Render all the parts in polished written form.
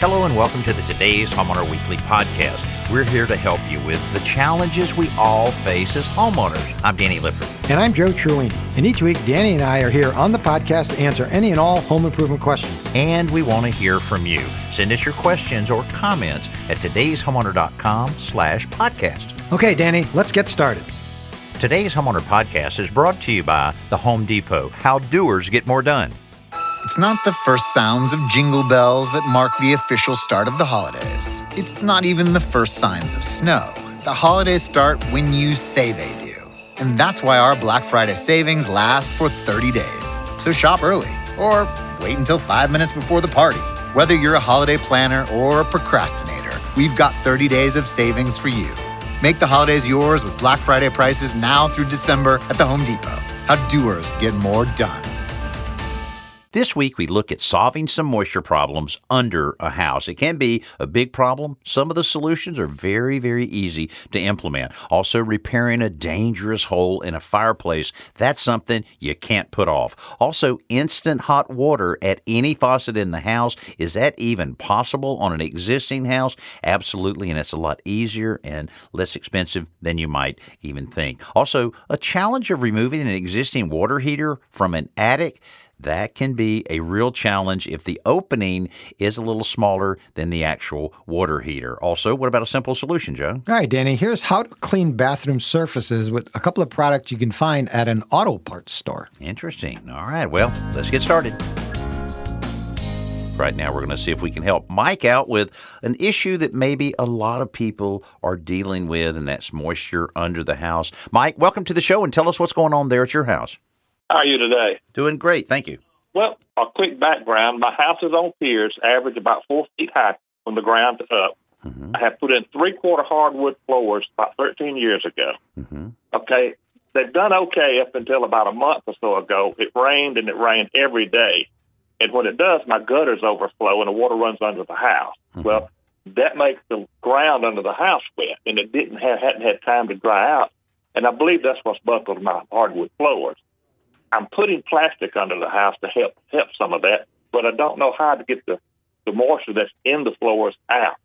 Hello and welcome to the Today's Homeowner Weekly Podcast. We're here to help you with the challenges we all face as homeowners. I'm Danny Lifford. And I'm Joe Truini. And each week, Danny and I are here on the podcast to answer any and all home improvement questions. And we want to hear from you. Send us your questions or comments at todayshomeowner.com/podcast. Okay, Danny, let's get started. Today's Homeowner Podcast is brought to you by the Home Depot. How doers get more done. It's not the first sounds of jingle bells that mark the official start of the holidays. It's not even the first signs of snow. The holidays start when you say they do. And that's why our Black Friday savings last for 30 days. So shop early or wait until 5 minutes before the party. Whether you're a holiday planner or a procrastinator, we've got 30 days of savings for you. Make the holidays yours with Black Friday prices now through December at the Home Depot. How doers get more done. This week, we look at solving some moisture problems under a house. It can be a big problem. Some of the solutions are very, very easy to implement. Also, repairing a dangerous hole in a fireplace, that's something you can't put off. Also, instant hot water at any faucet in the house. Is that even possible on an existing house? Absolutely, and it's a lot easier and less expensive than you might even think. Also, a challenge of removing an existing water heater from an attic. That can be a real challenge if the opening is a little smaller than the actual water heater. Also, what about a simple solution, Joe? All right, Danny, here's how to clean bathroom surfaces with a couple of products you can find at an auto parts store. Interesting. All right, well, let's get started. Right now, we're going to see if we can help Mike out with an issue that maybe a lot of people are dealing with, and that's moisture under the house. Mike, welcome to the show, and tell us what's going on there at your house. How are you today? Doing great, thank you. Well, a quick background. My house is on piers, average about 4 feet high from the ground up. Mm-hmm. I have put in 3/4 hardwood floors about 13 years ago. Mm-hmm. Okay, they've done okay up until about a month or so ago. It rained, and it rained every day. And when it does, my gutters overflow, and the water runs under the house. Mm-hmm. Well, that makes the ground under the house wet, and it hadn't had time to dry out. And I believe that's what's buckled my hardwood floors. I'm putting plastic under the house to help some of that, but I don't know how to get the moisture that's in the floors out.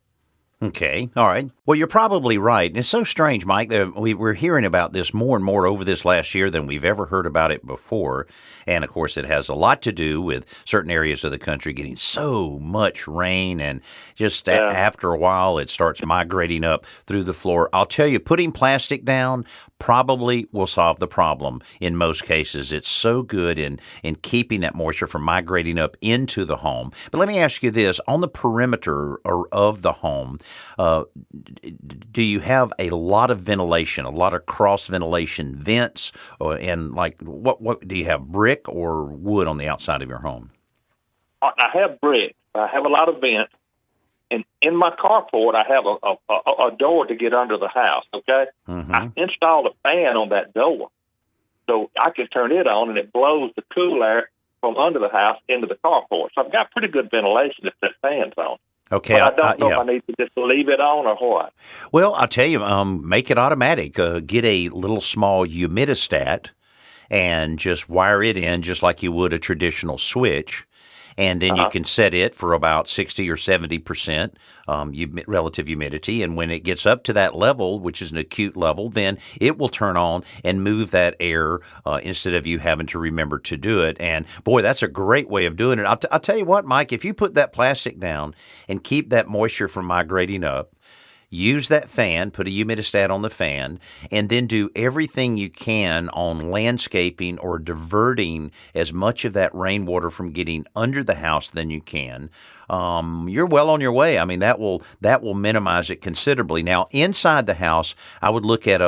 Okay, all right. Well, you're probably right. And it's so strange, Mike, that we're hearing about this more and more over this last year than we've ever heard about it before. And, of course, it has a lot to do with certain areas of the country getting so much rain, and just after a while it starts migrating up through the floor. I'll tell you, putting plastic down probably will solve the problem in most cases. It's so good in keeping that moisture from migrating up into the home. But let me ask you this. On the perimeter of the home, do you have a lot of ventilation, a lot of cross ventilation vents, and like what do you have, brick or wood on the outside of your home? I have brick. I have a lot of vents, and in my carport I have a door to get under the house. Okay, mm-hmm. I installed a fan on that door, so I can turn it on, and it blows the cool air from under the house into the carport. So I've got pretty good ventilation if that fan's on. Okay, but I don't know if I need to just leave it on or what. Well, I'll tell you, make it automatic. Get a little small humidistat and just wire it in just like you would a traditional switch. And then you can set it for about 60 or 70% relative humidity. And when it gets up to that level, which is an acute level, then it will turn on and move that air instead of you having to remember to do it. And, boy, that's a great way of doing it. I'll tell you what, Mike, if you put that plastic down and keep that moisture from migrating up, use that fan, put a humidistat on the fan, and then do everything you can on landscaping or diverting as much of that rainwater from getting under the house than you can. You're well on your way. I mean, that will minimize it considerably. Now, inside the house, I would look at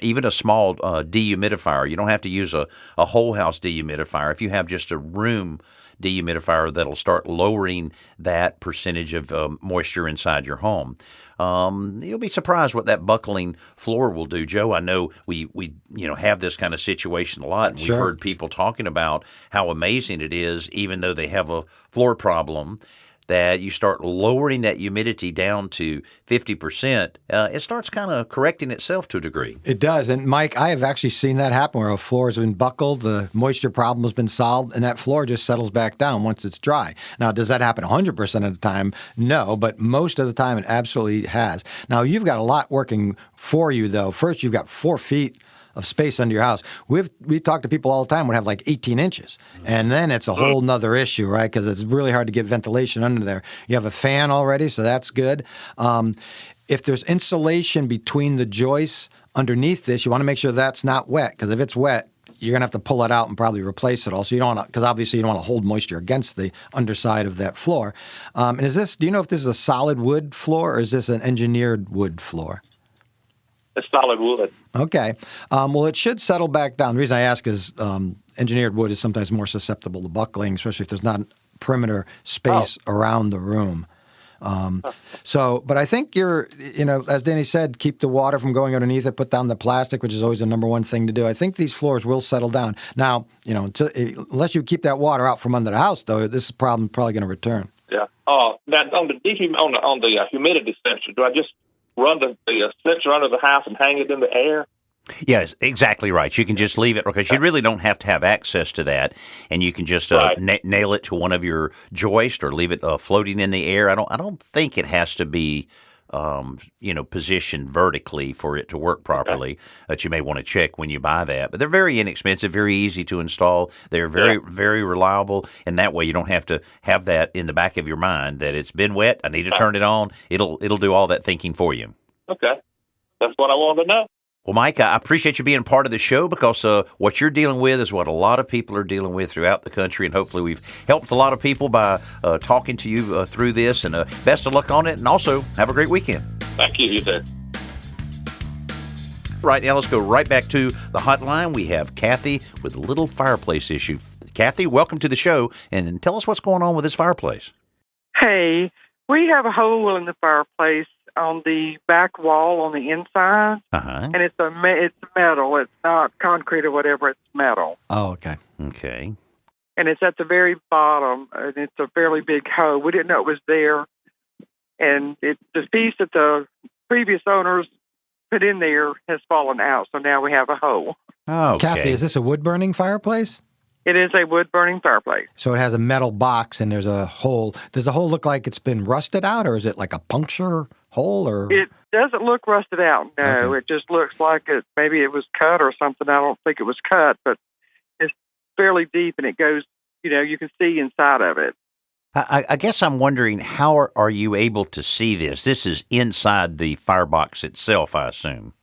even a small dehumidifier. You don't have to use a whole house dehumidifier. If you have just a room dehumidifier, that'll start lowering that percentage of moisture inside your home. You'll be surprised what that buckling floor will do, Joe. I know we have this kind of situation a lot, and we've heard people talking about how amazing it is, even though they have a floor problem, that you start lowering that humidity down to 50%, it starts kind of correcting itself to a degree. It does. And Mike, I have actually seen that happen where a floor has been buckled, the moisture problem has been solved, and that floor just settles back down once it's dry. Now, does that happen 100% of the time? No, but most of the time it absolutely has. Now, you've got a lot working for you, though. First, you've got 4 feet of space under your house. We talk to people all the time would have like 18 inches. And then it's a whole nother issue, right? Because it's really hard to get ventilation under there. You have a fan already, so that's good. If there's insulation between the joists underneath this, you want to make sure that's not wet, because if it's wet, you're going to have to pull it out and probably replace it all. So you don't want to, because obviously you don't want to hold moisture against the underside of that floor. And do you know if this is a solid wood floor or is this an engineered wood floor? It's solid wood. Okay. Well, it should settle back down. The reason I ask is engineered wood is sometimes more susceptible to buckling, especially if there's not perimeter space around the room. But I think as Danny said, keep the water from going underneath it, put down the plastic, which is always the number one thing to do. I think these floors will settle down. Now, unless you keep that water out from under the house, though, this problem probably going to return. Yeah. Now on the humidity sensor, do I just run the sensor under the house and hang it in the air? Yes, exactly right. You can just leave it because you really don't have to have access to that, and you can just nail it to one of your joists or leave it floating in the air. I don't think it has to be positioned vertically for it to work properly. That you may want to check when you buy that. But they're very inexpensive, very easy to install. They're very very reliable, and that way you don't have to have that in the back of your mind that it's been wet. I need to turn it on. It'll do all that thinking for you. Okay, that's what I wanted to know. Well, Mike, I appreciate you being part of the show because what you're dealing with is what a lot of people are dealing with throughout the country, and hopefully we've helped a lot of people by talking to you through this, and best of luck on it, and also have a great weekend. Thank you, you too. Right, now let's go right back to the hotline. We have Kathy with a little fireplace issue. Kathy, welcome to the show, and tell us what's going on with this fireplace. Hey, we have a hole in the fireplace on the back wall on the inside, and it's metal. It's not concrete or whatever. It's metal. Oh, okay. Okay. And it's at the very bottom, and it's a fairly big hole. We didn't know it was there, and the piece that the previous owners put in there has fallen out, so now we have a hole. Okay. Kathy, is this a wood-burning fireplace? It is a wood-burning fireplace. So it has a metal box, and there's a hole. Does the hole look like it's been rusted out, or is it like a puncture hole? Or it doesn't look rusted out. No, Okay. It just looks like maybe it was cut or something. I don't think it was cut, but it's fairly deep, and it goes. You can see inside of it. I guess I'm wondering, how are you able to see this? This is inside the firebox itself, I assume.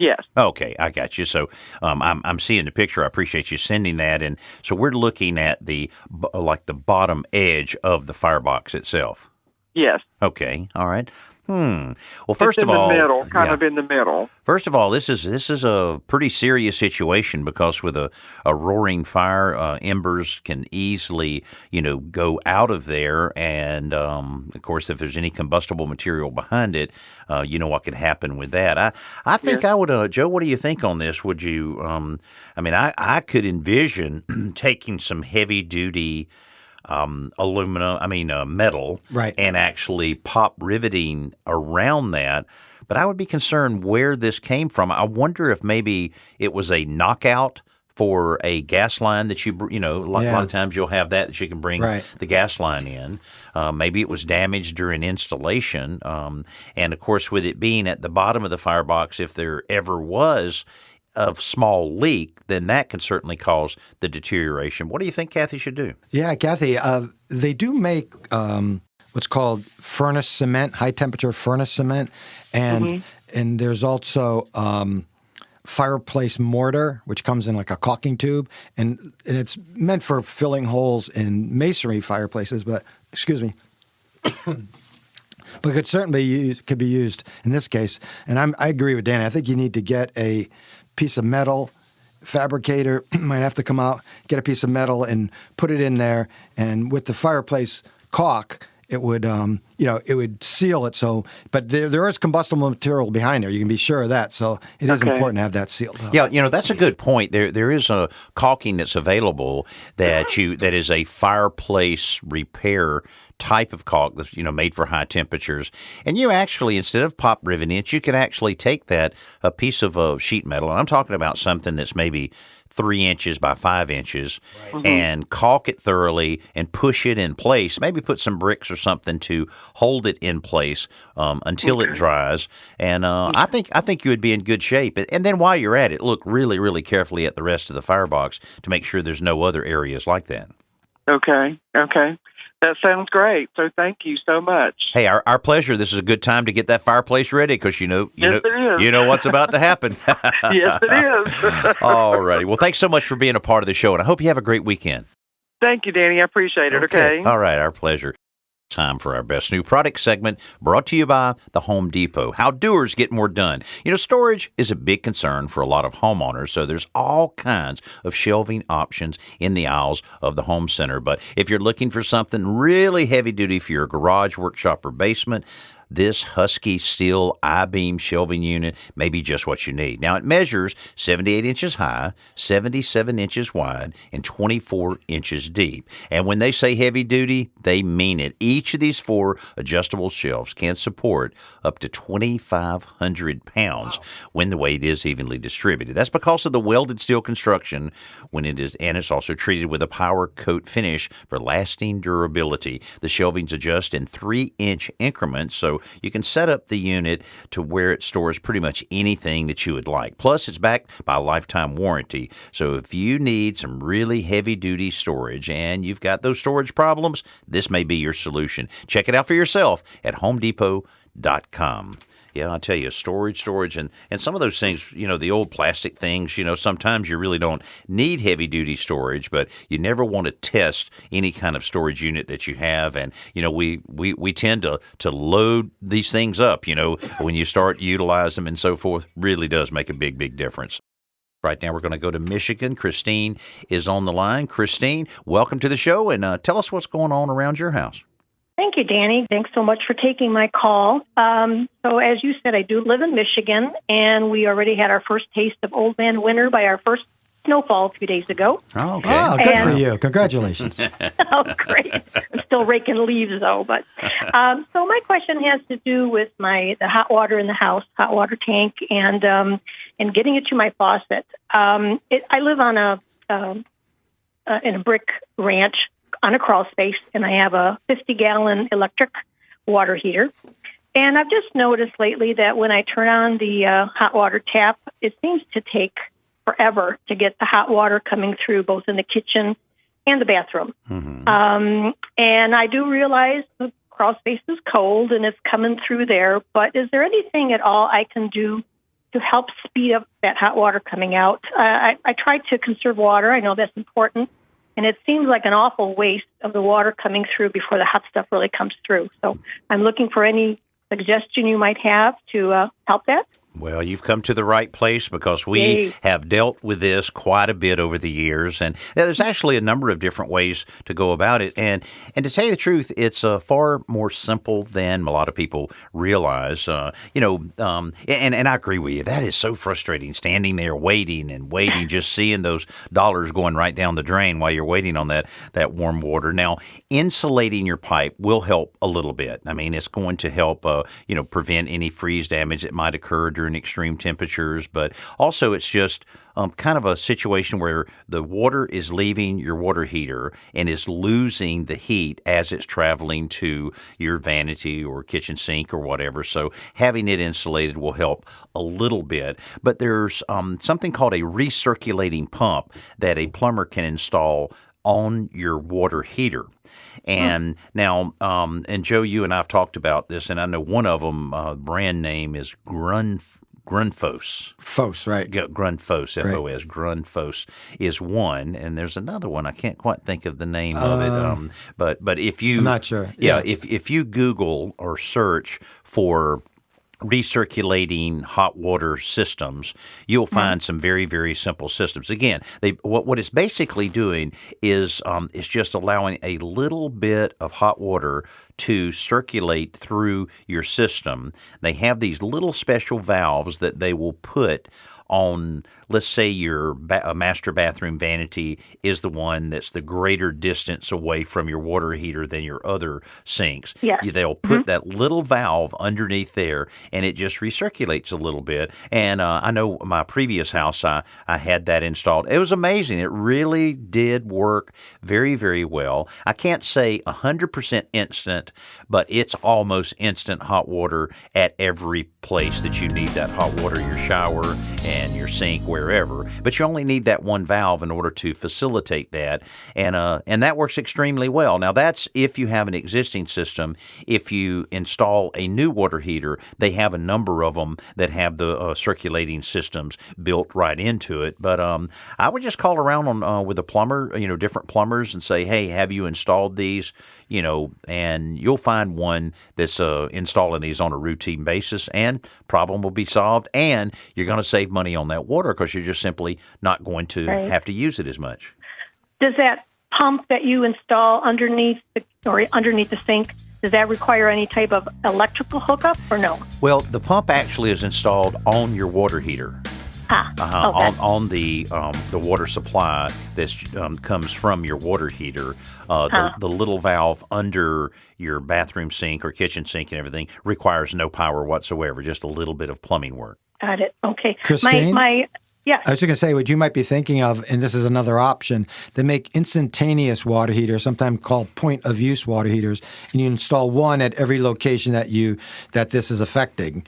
Yes. Okay, I got you. So I'm seeing the picture. I appreciate you sending that. And so we're looking at the bottom edge of the firebox itself. Yes. Okay. All right. Well, first it's of all, in the middle, kind of in the middle. First of all, this is a pretty serious situation because with a roaring fire, embers can easily go out of there, and of course, if there's any combustible material behind it, what could happen with that. I think I would, Joe. What do you think on this? Would you? I could envision taking some heavy duty metal, right, and actually pop riveting around that. But I would be concerned where this came from. I wonder if maybe it was a knockout for a gas line that a lot of times you'll have that you can bring the gas line in. Maybe it was damaged during installation. And of course, with it being at the bottom of the firebox, if there ever was a small leak, then that can certainly cause the deterioration. What do you think Kathy should do? Yeah, Kathy, they do make what's called furnace cement, high-temperature furnace cement, and there's also fireplace mortar, which comes in like a caulking tube, and it's meant for filling holes in masonry fireplaces, but, excuse me, but it certainly could be used in this case. And I agree with Danny. I think you need to get a piece of metal. Fabricator might have to come out, get a piece of metal, and put it in there. And with the fireplace caulk, it would, it would seal it. So, but there is combustible material behind there. You can be sure of that. So it is important to have that sealed up. Yeah, that's a good point. There is a caulking that's available that is a fireplace repair type of caulk that's made for high temperatures. And you actually, instead of pop riveting it, you can actually take a piece of sheet metal, and I'm talking about something that's maybe 3 inches by 5 inches, and caulk it thoroughly and push it in place. Maybe put some bricks or something to hold it in place until it dries. And I think you would be in good shape. And then while you're at it, look really, really carefully at the rest of the firebox to make sure there's no other areas like that. Okay. That sounds great. So thank you so much. Hey, our pleasure. This is a good time to get that fireplace ready because Yes, it is. you know what's about to happen. Yes, it is. All righty. Well, thanks so much for being a part of the show, and I hope you have a great weekend. Thank you, Danny. I appreciate it. Okay. All right. Our pleasure. Time for our Best New Product segment, brought to you by the Home Depot. How doers get more done. Storage is a big concern for a lot of homeowners, so there's all kinds of shelving options in the aisles of the home center. But if you're looking for something really heavy-duty for your garage, workshop, or basement, this Husky steel I-beam shelving unit may be just what you need. Now, it measures 78 inches high, 77 inches wide, and 24 inches deep. And when they say heavy duty, they mean it. Each of these 4 adjustable shelves can support up to 2,500 pounds when the weight is evenly distributed. That's because of the welded steel construction and it's also treated with a power coat finish for lasting durability. The shelvings adjust in 3-inch increments, so you can set up the unit to where it stores pretty much anything that you would like. Plus, it's backed by a lifetime warranty. So if you need some really heavy-duty storage and you've got those storage problems, this may be your solution. Check it out for yourself at HomeDepot.com. Yeah, I'll tell you, storage, and some of those things, the old plastic things, sometimes you really don't need heavy-duty storage, but you never want to test any kind of storage unit that you have. And, we tend to load these things up, when you start utilizing them and so forth, really does make a big, big difference. Right now, we're going to go to Michigan. Christine is on the line. Christine, welcome to the show, and tell us what's going on around your house. Thank you, Danny. Thanks so much for taking my call. So as you said, I do live in Michigan, and we already had our first taste of Old Man Winter by our first snowfall a few days ago. Oh, okay. Oh, good for you. Congratulations. Oh, great. I'm still raking leaves, though. But so my question has to do with the hot water in the house, hot water tank, and getting it to my faucet. I live on in a brick ranch on a crawl space, and I have a 50-gallon electric water heater. And I've just noticed lately that when I turn on the hot water tap, it seems to take forever to get the hot water coming through both in the kitchen and the bathroom. Mm-hmm. And I do realize the crawl space is cold and it's coming through there, but is there anything at all I can do to help speed up that hot water coming out? I try to conserve water. I know that's important. And it seems like an awful waste of the water coming through before the hot stuff really comes through. So I'm looking for any suggestion you might have to help that. Well, you've come to the right place because we have dealt with this quite a bit over the years. And there's actually a number of different ways to go about it. And to tell you the truth, it's far more simple than a lot of people realize. And I agree with you. That is so frustrating, standing there waiting, just seeing those dollars going right down the drain while you're waiting on that warm water. Now, insulating your pipe will help a little bit. I mean, it's going to help, prevent any freeze damage that might occur during extreme temperatures, but also it's just kind of a situation where the water is leaving your water heater and is losing the heat as it's traveling to your vanity or kitchen sink or whatever. So having it insulated will help a little bit. But there's something called a recirculating pump that a plumber can install on your water heater. And now, and Joe, you and I have talked about this, and I know one of them, brand name is Grundfos. Fos, right. Grundfos, F-O-S. Grundfos is one, and there's another one. I can't quite think of the name of it. But if you... I'm not sure. Yeah, if you Google or search for recirculating hot water systems, you'll find some very, very simple systems. Again, what it's basically doing is just allowing a little bit of hot water to circulate through your system. They have these little special valves that they will put on, let's say your master bathroom vanity is the one that's the greater distance away from your water heater than your other sinks. Yeah. They'll put that little valve underneath there, and it just recirculates a little bit. And I know my previous house, I had that installed. It was amazing. It really did work very, very well. I can't say 100% instant, but it's almost instant hot water at every place that you need that hot water, your shower and your sink, wherever. But you only need that one valve in order to facilitate that, and that works extremely well. Now, that's if you have an existing system. If you install a new water heater, they have a number of them that have the circulating systems built right into it. But I would just call around on with a plumber, different plumbers, and say, hey, have you installed these? And you'll find one that's installing these on a routine basis, and problem will be solved, and you're going to save money on that water because you're just simply not going to have to use it as much. Does that pump that you install underneath the sink, does that require any type of electrical hookup or no? Well, the pump actually is installed on your water heater. Okay. On the water supply that comes from your water heater. The little valve under your bathroom sink or kitchen sink and everything requires no power whatsoever, just a little bit of plumbing work. Got it. Okay. Christine? Yeah. I was just going to say, what you might be thinking of, and this is another option, they make instantaneous water heaters, sometimes called point-of-use water heaters, and you install one at every location that this is affecting.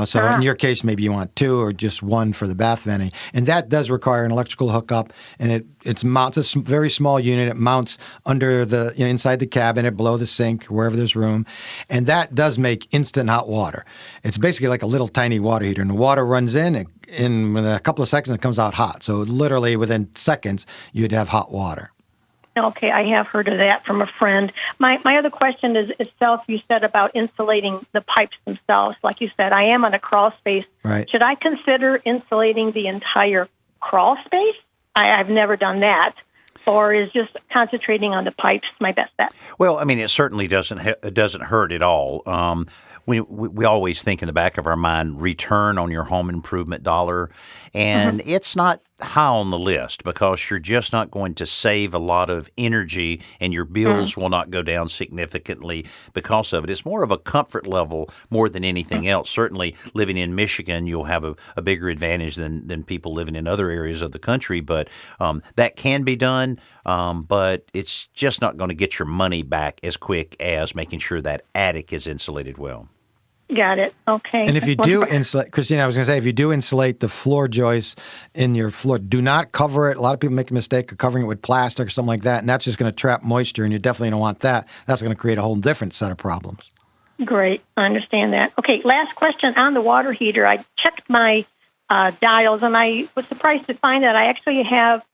So in your case, maybe you want two or just one for the bath venting. And that does require an electrical hookup, and it's a very small unit. It mounts under the inside the cabinet, below the sink, wherever there's room, and that does make instant hot water. It's basically like a little tiny water heater, and the water runs in a couple of seconds, it comes out hot. So literally within seconds, you'd have hot water. Okay, I have heard of that from a friend. My other question is itself, you said about insulating the pipes themselves. Like you said, I am on a crawl space. Right. Should I consider insulating the entire crawl space? I've never done that. Or is just concentrating on the pipes my best bet? Well, I mean, it certainly doesn't hurt at all. We always think in the back of our mind, return on your home improvement dollar, and it's not high on the list because you're just not going to save a lot of energy, and your bills will not go down significantly because of it. It's more of a comfort level more than anything else. Certainly, living in Michigan, you'll have a bigger advantage than people living in other areas of the country, but that can be done. But it's just not going to get your money back as quick as making sure that attic is insulated well. Got it. Okay. And if you do insulate, Christine, I was going to say, if you do insulate the floor joists in your floor, do not cover it. A lot of people make a mistake of covering it with plastic or something like that, and that's just going to trap moisture, and you definitely don't want that. That's going to create a whole different set of problems. Great. I understand that. Okay, last question on the water heater. I checked my dials, and I was surprised to find that I actually have,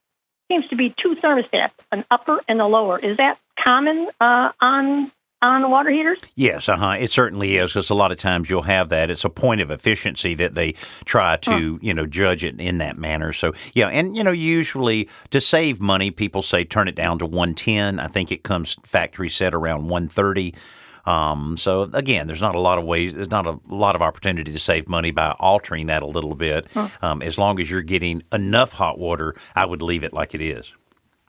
seems to be two thermostats, an upper and a lower. Is that common on the water heaters? Yes, it certainly is, because a lot of times you'll have that. It's a point of efficiency that they try to, judge it in that manner. So, yeah, and, usually to save money, people say turn it down to 110. I think it comes factory set around 130. So, again, there's not a lot of opportunity to save money by altering that a little bit. As long as you're getting enough hot water, I would leave it like it is.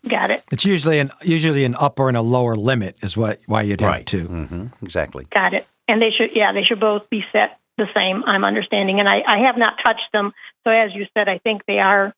Got it. It's usually an upper and a lower limit is why you'd have two. Mm-hmm. Exactly. Got it. And they should both be set the same, I'm understanding. And I have not touched them. So as you said, I think they are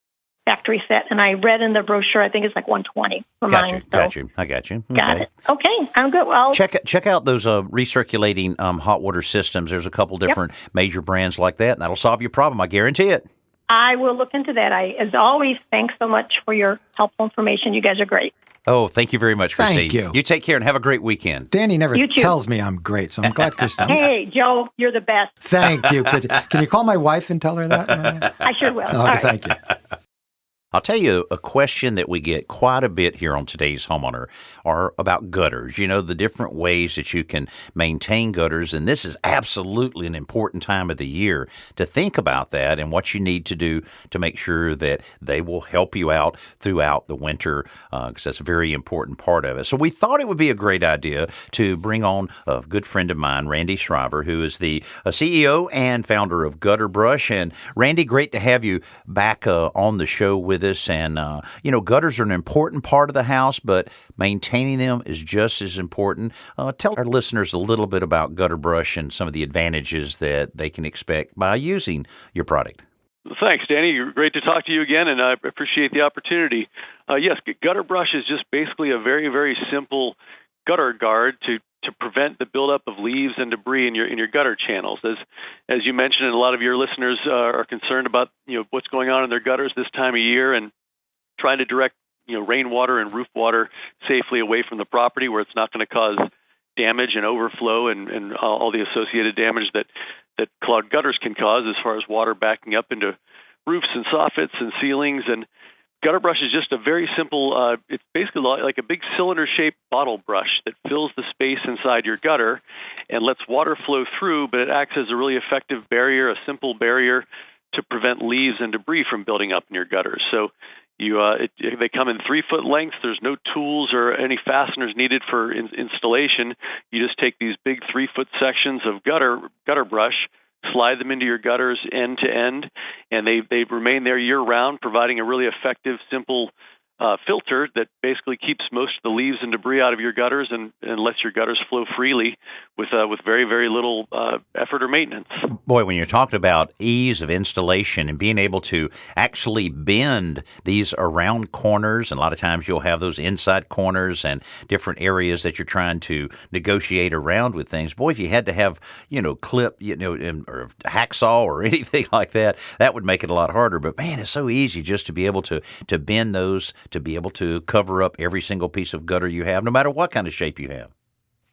factory set. And I read in the brochure, I think it's like 120 for mine. Got you. I got you. Okay. Got it. Okay, I'm good. Well, check out those recirculating hot water systems. There's a couple different major brands like that, and that'll solve your problem. I guarantee it. I will look into that. As always, thanks so much for your helpful information. You guys are great. Oh, thank you very much, Christine. Thank you. You take care and have a great weekend. Danny never tells me I'm great, so I'm glad Christine. Hey, Joe, you're the best. Thank you, Christine. Can you call my wife and tell her that? I sure will. Okay, thank you. I'll tell you a question that we get quite a bit here on today's Homeowner are about gutters. You know, the different ways that you can maintain gutters. And this is absolutely an important time of the year to think about that and what you need to do to make sure that they will help you out throughout the winter, because that's a very important part of it. So we thought it would be a great idea to bring on a good friend of mine, Randy Schreiber, who is the CEO and founder of Gutterbrush. And Randy, great to have you back on the show with us. And, gutters are an important part of the house, but maintaining them is just as important. Tell our listeners a little bit about Gutterbrush and some of the advantages that they can expect by using your product. Thanks, Danny. Great to talk to you again, and I appreciate the opportunity. Yes, Gutterbrush is just basically a very, very simple gutter guard to prevent the buildup of leaves and debris in your gutter channels. As you mentioned, and a lot of your listeners are concerned about what's going on in their gutters this time of year and trying to direct rainwater and roof water safely away from the property where it's not going to cause damage and overflow and all the associated damage that clogged gutters can cause as far as water backing up into roofs and soffits and ceilings. And Gutterbrush is just a very simple, it's basically like a big cylinder-shaped bottle brush that fills the space inside your gutter and lets water flow through, but it acts as a really effective barrier, a simple barrier to prevent leaves and debris from building up in your gutters. So they come in 3-foot lengths. There's no tools or any fasteners needed for installation. You just take these big 3-foot sections of gutter brush, slide them into your gutters end to end, and they remain there year-round, providing a really effective, simple filter that basically keeps most of the leaves and debris out of your gutters and lets your gutters flow freely with very, very little effort or maintenance. Boy, when you're talking about ease of installation and being able to actually bend these around corners, and a lot of times you'll have those inside corners and different areas that you're trying to negotiate around with things. Boy, if you had to have, clip, or hacksaw or anything like that, that would make it a lot harder. But man, it's so easy just to be able to bend those, to be able to cover up every single piece of gutter you have, no matter what kind of shape you have.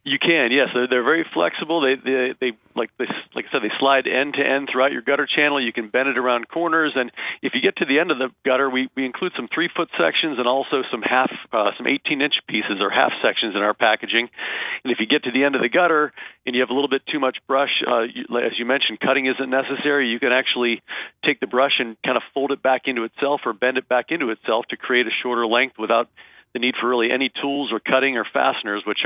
You can, yes. They're very flexible. They like I said, they slide end to end throughout your gutter channel. You can bend it around corners, and if you get to the end of the gutter, we include some 3-foot sections and also some 18-inch pieces or half sections in our packaging. And if you get to the end of the gutter and you have a little bit too much brush, as you mentioned, cutting isn't necessary. You can actually take the brush and kind of fold it back into itself or bend it back into itself to create a shorter length without the need for really any tools or cutting or fasteners, which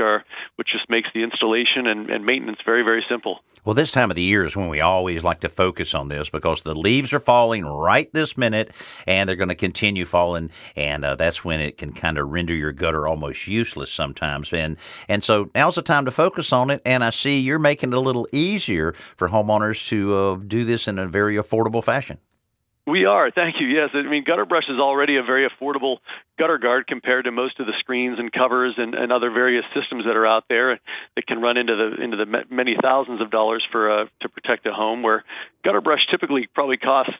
just makes the installation and maintenance very, very simple. Well, this time of the year is when we always like to focus on this because the leaves are falling right this minute, and they're going to continue falling, and that's when it can kind of render your gutter almost useless sometimes. And so now's the time to focus on it, and I see you're making it a little easier for homeowners to do this in a very affordable fashion. We are. Thank you. Yes. I mean, Gutterbrush is already a very affordable gutter guard compared to most of the screens and covers and other various systems that are out there that can run into the many thousands of dollars to protect a home, where Gutterbrush typically probably costs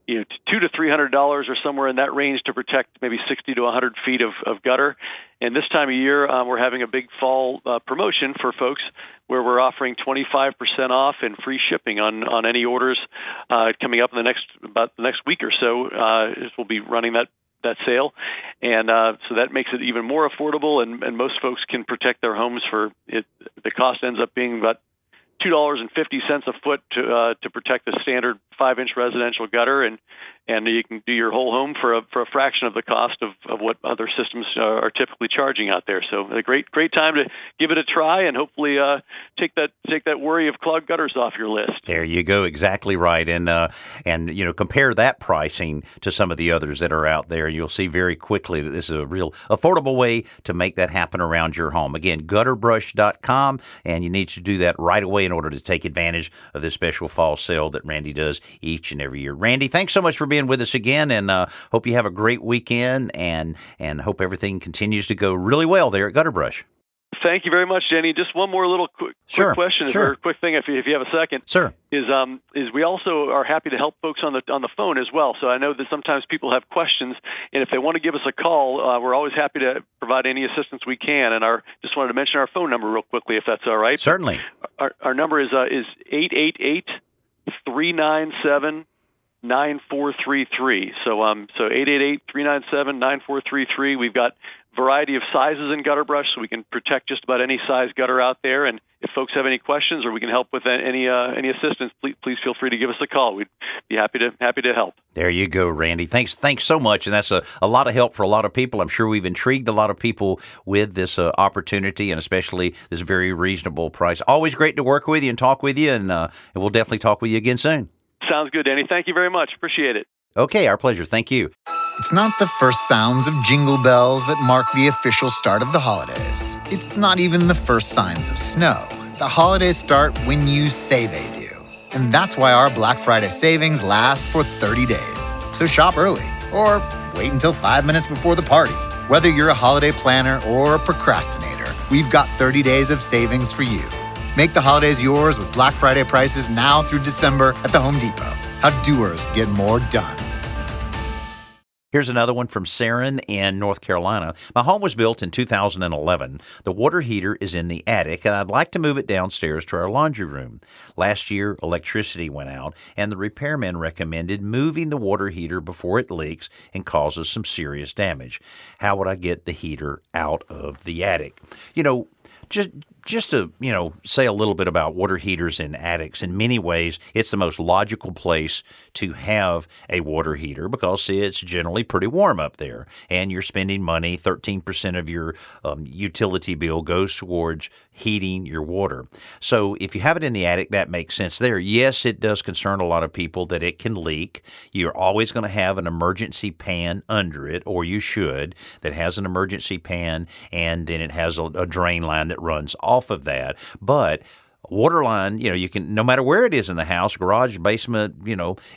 $200 to $300 or somewhere in that range to protect maybe 60 to 100 feet of gutter. And this time of year, we're having a big fall promotion for folks where we're offering 25% off and free shipping on any orders coming up in the next week or so. We'll be running that sale, and so that makes it even more affordable. And most folks can protect their homes for it. The cost ends up being about $2.50 a foot to protect the standard 5-inch residential gutter, and you can do your whole home for a fraction of the cost of what other systems are typically charging out there. So a great time to give it a try and hopefully take that worry of clogged gutters off your list. There you go, exactly right, and compare that pricing to some of the others that are out there, and you'll see very quickly that this is a real affordable way to make that happen around your home. Again, gutterbrush.com, and you need to do that right away in order to take advantage of this special fall sale that Randy does each and every year. Randy, thanks so much for being with us again, and hope you have a great weekend, and hope everything continues to go really well there at Gutterbrush. Thank you very much, Jenny. Just one more little quick question, or a quick thing, if you have a second. Sure. Is we also are happy to help folks on the phone as well. So I know that sometimes people have questions, and if they want to give us a call, we're always happy to provide any assistance we can. And just wanted to mention our phone number real quickly, if that's all right. Certainly. Our number is 888-397-9833. 9433. So 888-397-9433. We've got variety of sizes in Gutterbrush, so we can protect just about any size gutter out there. And if folks have any questions or we can help with any assistance, please feel free to give us a call. We'd be happy to help. There you go, Randy. Thanks so much, and that's a lot of help for a lot of people. I'm sure we've intrigued a lot of people with this opportunity, and especially this very reasonable price. Always great to work with you and talk with you, and we'll definitely talk with you again soon. Sounds good, Danny. Thank you very much. Appreciate it. Okay, our pleasure. Thank you. It's not the first sounds of jingle bells that mark the official start of the holidays. It's not even the first signs of snow. The holidays start when you say they do. And that's why our Black Friday savings last for 30 days. So shop early or wait until 5 minutes before the party. Whether you're a holiday planner or a procrastinator, we've got 30 days of savings for you. Make the holidays yours with Black Friday prices now through December at the Home Depot. How doers get more done. Here's another one from Saren in North Carolina. My home was built in 2011. The water heater is in the attic, and I'd like to move it downstairs to our laundry room. Last year, electricity went out, and the repairman recommended moving the water heater before it leaks and causes some serious damage. How would I get the heater out of the attic? Just to, say a little bit about water heaters in attics, in many ways, it's the most logical place to have a water heater because it's generally pretty warm up there, and you're spending money. 13% of your utility bill goes towards heating your water. So if you have it in the attic, that makes sense there. Yes, it does concern a lot of people that it can leak. You're always going to have an emergency pan under it, or you should, that has an emergency pan, and then it has a drain line that runs off of that. But water line, you can, no matter where it is in the house, garage, basement,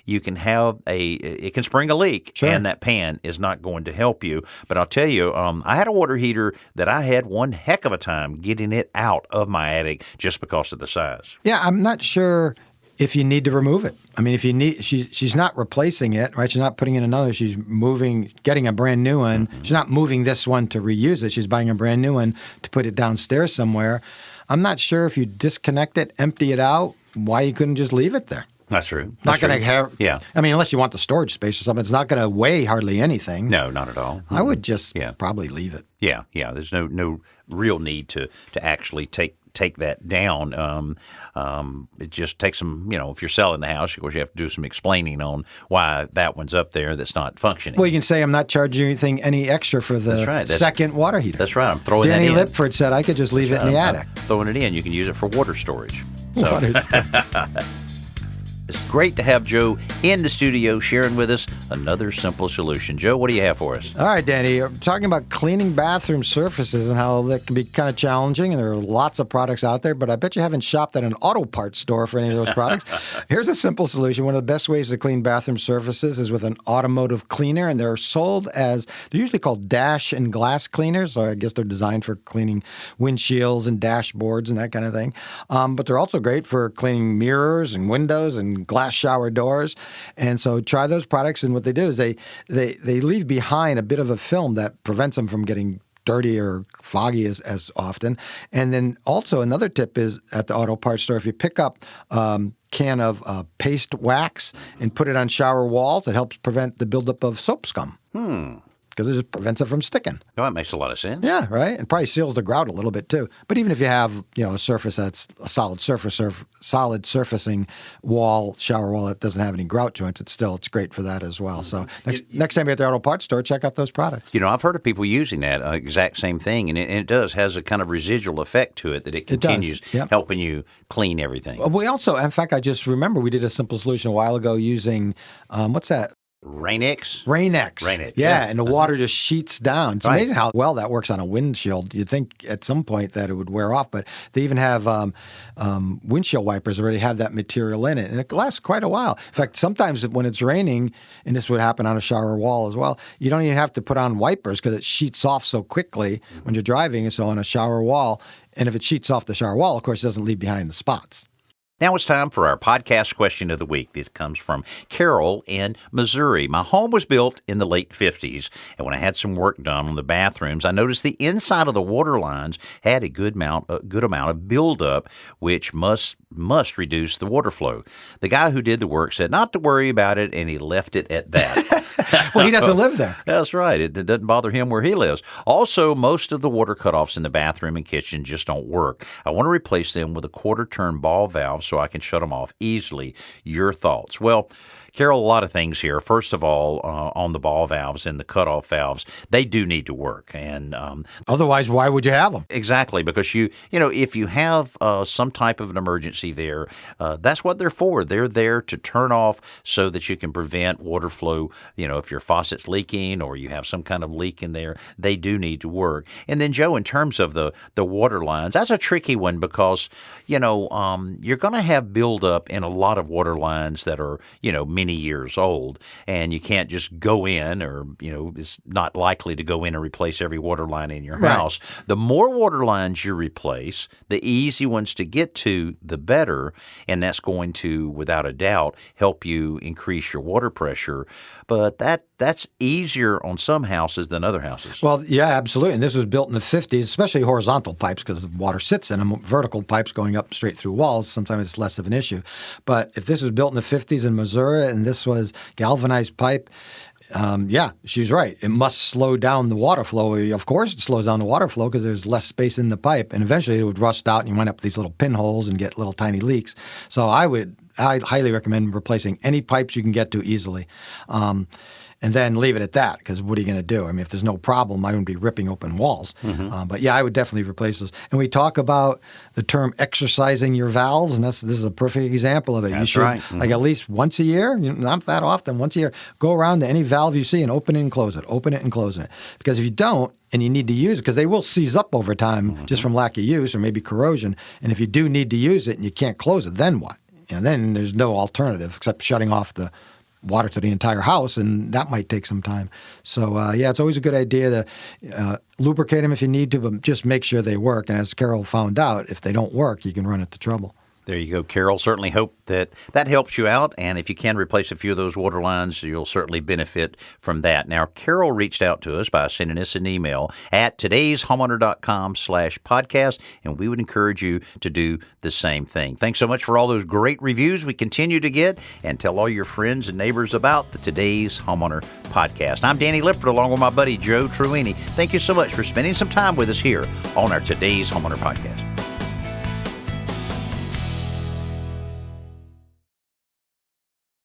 you can have it can spring a leak. Sure. And that pan is not going to help you. But I'll tell you, I had a water heater that I had one heck of a time getting it out of my attic just because of the size. Yeah, I'm not sure if you need to remove it. I mean, if you need, she's not replacing it, right? She's not putting in another. She's getting a brand new one. Mm-hmm. She's not moving this one to reuse it. She's buying a brand new one to put it downstairs somewhere. I'm not sure if you disconnect it, empty it out, why you couldn't just leave it there. That's true. Not going to have. Yeah. I mean, unless you want the storage space or something, it's not going to weigh hardly anything. No, not at all. Mm-hmm. I would just probably leave it. Yeah. There's no real need to actually take that down. It just takes some, if you're selling the house, of course, you have to do some explaining on why that one's up there that's not functioning. Well, you can say, I'm not charging you any extra for the second water heater. That's right. I'm throwing Danny that in. Danny Lipford said I could just leave it in the attic. I'm throwing it in. You can use it for water storage. Water storage. It's great to have Joe in the studio sharing with us another simple solution. Joe, what do you have for us? All right, Danny. I'm talking about cleaning bathroom surfaces and how that can be kind of challenging, and there are lots of products out there, but I bet you haven't shopped at an auto parts store for any of those products. Here's a simple solution. One of the best ways to clean bathroom surfaces is with an automotive cleaner, and they're usually called dash and glass cleaners, so I guess they're designed for cleaning windshields and dashboards and that kind of thing. But they're also great for cleaning mirrors and windows and glass shower doors. And so try those products, and what they do is they leave behind a bit of a film that prevents them from getting dirty or foggy as often. And then also another tip is at the auto parts store, if you pick up can of paste wax and put it on shower walls, it helps prevent the buildup of soap scum. Because it just prevents it from sticking. Oh, that makes a lot of sense. Yeah, right? And probably seals the grout a little bit too. But even if you have, a surface that's a solid surfacing wall, shower wall that doesn't have any grout joints, it's great for that as well. So next time you're at the auto parts store, check out those products. I've heard of people using that exact same thing, and it has a kind of residual effect to it that it continues helping you clean everything. We also, in fact, I just remember we did a simple solution a while ago using, what's that? Rain-X? Rain-X. Yeah, and the water just sheets down. It's amazing how well that works on a windshield. You'd think at some point that it would wear off, but they even have windshield wipers already have that material in it, and it lasts quite a while. In fact, sometimes when it's raining, and this would happen on a shower wall as well, you don't even have to put on wipers because it sheets off so quickly when you're driving. So on a shower wall, and if it sheets off the shower wall, of course, it doesn't leave behind the spots. Now it's time for our podcast question of the week. This comes from Carol in Missouri. My home was built in the late 50s, and when I had some work done on the bathrooms, I noticed the inside of the water lines had a good amount of buildup, which must reduce the water flow. The guy who did the work said not to worry about it, and he left it at that. Well, he doesn't live there. That's right. It doesn't bother him where he lives. Also, most of the water cutoffs in the bathroom and kitchen just don't work. I want to replace them with a quarter-turn ball valve so I can shut them off easily. Your thoughts? Well, Carol, a lot of things here. First of all, on the ball valves and the cutoff valves, they do need to work. And otherwise, why would you have them? Exactly, because if you have some type of an emergency there, that's what they're for. They're there to turn off so that you can prevent water flow. If your faucet's leaking or you have some kind of leak in there, they do need to work. And then, Joe, in terms of the water lines, that's a tricky one because you're going to have buildup in a lot of water lines that are many years old, and you can't just go in, or it's not likely to go in and replace every water line in your house. Right. The more water lines you replace, the easy ones to get to, the better, and that's going to, without a doubt, help you increase your water pressure. But that's easier on some houses than other houses. Well, yeah, absolutely. And this was built in the 50s, especially horizontal pipes because the water sits in them. Vertical pipes going up straight through walls, sometimes it's less of an issue. But if this was built in the 50s in Missouri and this was galvanized pipe, she's right. It must slow down the water flow. Of course, it slows down the water flow because there's less space in the pipe, and eventually it would rust out, and you wind up with these little pinholes and get little tiny leaks. So I highly recommend replacing any pipes you can get to easily. And then leave it at that, because what are you going to do? I mean, if there's no problem, I wouldn't be ripping open walls. Mm-hmm. But I would definitely replace those. And we talk about the term exercising your valves, and this is a perfect example of it. That's you should, right. Mm-hmm. like at least once a year, not that often, once a year, go around to any valve you see and open it and close it, open it and close it. Because if you don't, and you need to use it, because they will seize up over time just from lack of use or maybe corrosion, and if you do need to use it and you can't close it, then what? And then there's no alternative except shutting off the water to the entire house, and that might take some time. So, it's always a good idea to lubricate them if you need to, but just make sure they work. And as Carol found out, if they don't work, you can run into trouble. There you go, Carol. Certainly hope that helps you out. And if you can replace a few of those water lines, you'll certainly benefit from that. Now, Carol reached out to us by sending us an email at todayshomeowner.com/podcast, and we would encourage you to do the same thing. Thanks so much for all those great reviews we continue to get, and tell all your friends and neighbors about the Today's Homeowner podcast. I'm Danny Lipford, along with my buddy Joe Truini. Thank you so much for spending some time with us here on our Today's Homeowner podcast.